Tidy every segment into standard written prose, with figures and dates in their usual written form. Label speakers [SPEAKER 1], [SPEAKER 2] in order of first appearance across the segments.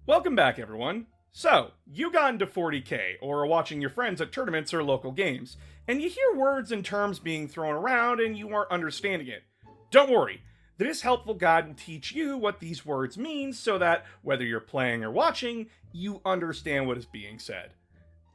[SPEAKER 1] Welcome back, everyone. So, you got into 40K, or are watching your friends at tournaments or local games, and you hear words and terms being thrown around and you aren't understanding it. Don't worry, this helpful guide will teach you what these words mean so that, whether you're playing or watching, you understand what is being said.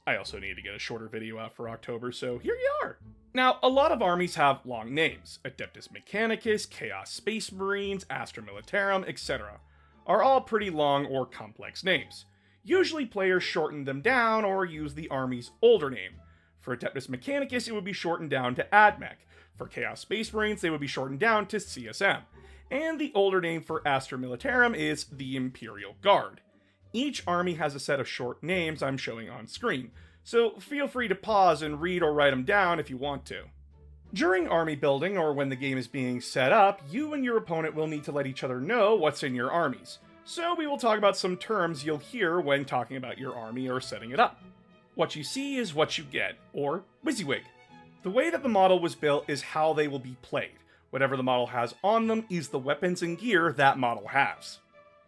[SPEAKER 1] I also need to get a shorter video out for October, so here you are! Now, a lot of armies have long names. Adeptus Mechanicus, Chaos Space Marines, Astra Militarum, etc. are all pretty long or complex names. Usually players shorten them down or use the army's older name. For Adeptus Mechanicus, it would be shortened down to AdMech. For Chaos Space Marines, they would be shortened down to CSM. And the older name for Astra Militarum is the Imperial Guard. Each army has a set of short names I'm showing on screen, so feel free to pause and read or write them down if you want to. During army building, or when the game is being set up, you and your opponent will need to let each other know what's in your armies. So we will talk about some terms you'll hear when talking about your army or setting it up. What you see is what you get, or WYSIWYG. The way that the model was built is how they will be played. Whatever the model has on them is the weapons and gear that model has.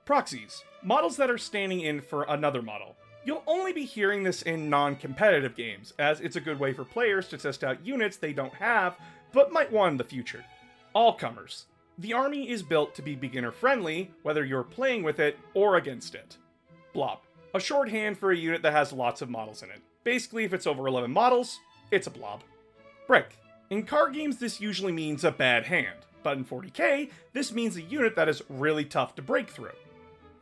[SPEAKER 1] Proxies, models that are standing in for another model. You'll only be hearing this in non-competitive games, as it's a good way for players to test out units they don't have, but might want in the future. Allcomers. The army is built to be beginner-friendly, whether you're playing with it or against it. Blob. A shorthand for a unit that has lots of models in it. Basically, if it's over 11 models, it's a blob. Brick. In card games, this usually means a bad hand, but in 40K, this means a unit that is really tough to break through.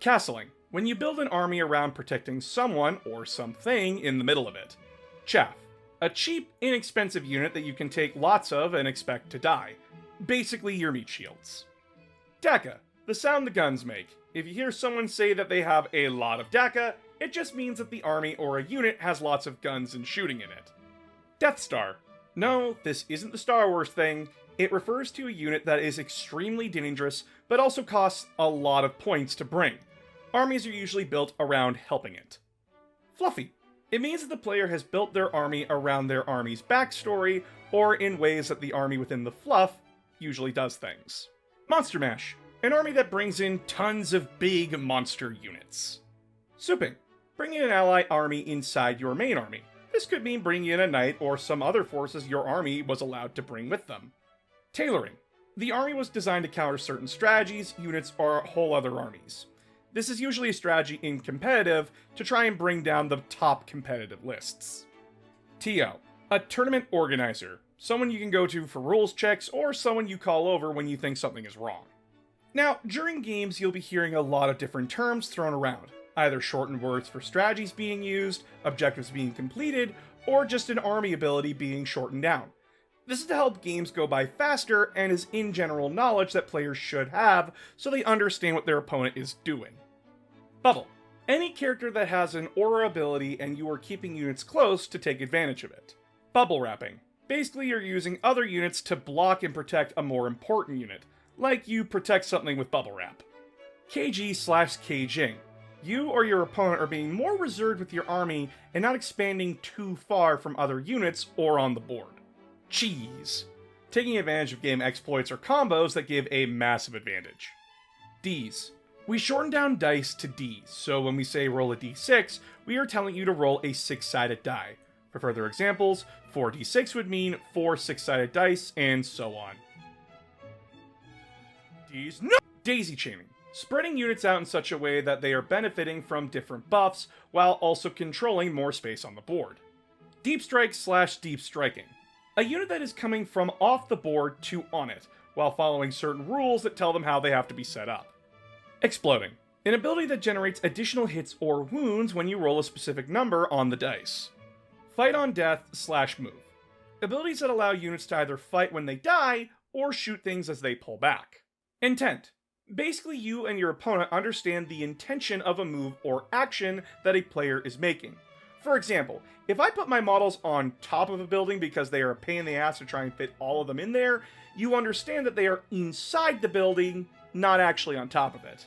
[SPEAKER 1] Castling. When you build an army around protecting someone or something in the middle of it. Chaff. A cheap, inexpensive unit that you can take lots of and expect to die. Basically your meat shields. Dakka. The sound the guns make. If you hear someone say that they have a lot of Dakka, it just means that the army or a unit has lots of guns and shooting in it. Death Star. No, this isn't the Star Wars thing. It refers to a unit that is extremely dangerous, but also costs a lot of points to bring. Armies are usually built around helping it. Fluffy. It means that the player has built their army around their army's backstory, or in ways that the army within the fluff usually does things. Monster Mash. An army that brings in tons of big monster units. Souping. Bringing an ally army inside your main army. This could mean bringing in a knight or some other forces your army was allowed to bring with them. Tailoring. The army was designed to counter certain strategies, units, or whole other armies. This is usually a strategy in competitive to try and bring down the top competitive lists. TO. A tournament organizer. Someone you can go to for rules checks, or someone you call over when you think something is wrong. Now, during games you'll be hearing a lot of different terms thrown around. Either shortened words for strategies being used, objectives being completed, or just an army ability being shortened down. This is to help games go by faster and is in general knowledge that players should have so they understand what their opponent is doing. Bubble. Any character that has an aura ability and you are keeping units close to take advantage of it. Bubble wrapping. Basically you're using other units to block and protect a more important unit, like you protect something with bubble wrap. KG/Kjing. You or your opponent are being more reserved with your army and not expanding too far from other units or on the board. Cheese. Taking advantage of game exploits or combos that give a massive advantage. Ds. We shorten down dice to Ds, so when we say roll a D6, we are telling you to roll a 6-sided die. For further examples, 4d6 would mean 4 6-sided dice, and so on. Ds. No! Daisy chaining. Spreading units out in such a way that they are benefiting from different buffs, while also controlling more space on the board. Deep strike/deep striking. A unit that is coming from off the board to on it, while following certain rules that tell them how they have to be set up. Exploding. An ability that generates additional hits or wounds when you roll a specific number on the dice. Fight on death/move. Abilities that allow units to either fight when they die, or shoot things as they pull back. Intent. Basically, you and your opponent understand the intention of a move or action that a player is making. For example, if I put my models on top of a building because they are a pain in the ass to try and fit all of them in there, you understand that they are inside the building, not actually on top of it.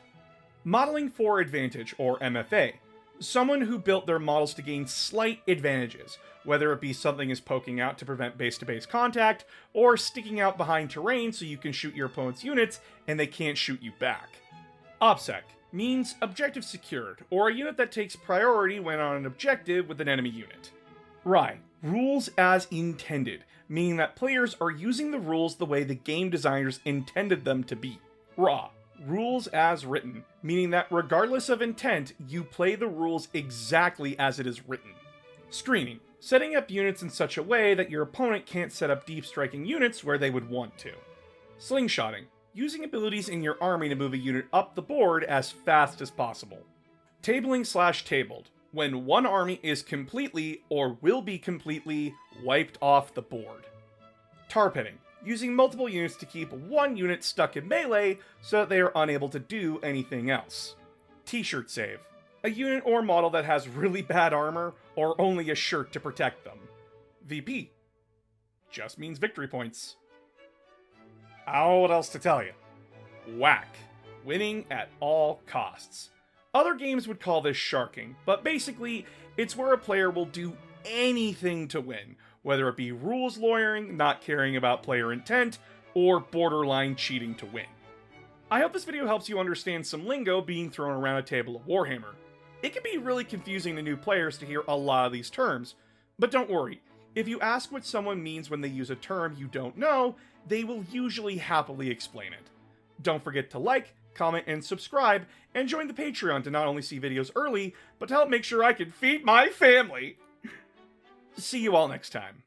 [SPEAKER 1] Modeling for advantage, or MFA. Someone who built their models to gain slight advantages, whether it be something is poking out to prevent base-to-base contact, or sticking out behind terrain so you can shoot your opponent's units and they can't shoot you back. OBSEC. means objective secured, or a unit that takes priority when on an objective with an enemy unit. Rai, rules as intended, meaning that players are using the rules the way the game designers intended them to be. Ra, rules as written, meaning that regardless of intent, you play the rules exactly as it is written. Screening, setting up units in such a way that your opponent can't set up deep striking units where they would want to. Slingshotting, using abilities in your army to move a unit up the board as fast as possible. Tabling/tabled, when one army is completely, or will be completely, wiped off the board. Tar pitting, using multiple units to keep one unit stuck in melee so that they are unable to do anything else. T-shirt save, a unit or model that has really bad armor or only a shirt to protect them. VP, just means victory points. I don't know what else to tell you. Whack, winning at all costs. Other games would call this sharking, but basically, it's where a player will do anything to win, whether it be rules lawyering, not caring about player intent, or borderline cheating to win. I hope this video helps you understand some lingo being thrown around a table of Warhammer. It can be really confusing to new players to hear a lot of these terms, but don't worry, if you ask what someone means when they use a term you don't know, they will usually happily explain it. Don't forget to like, comment, and subscribe, and join the Patreon to not only see videos early, but to help make sure I can feed my family. See you all next time.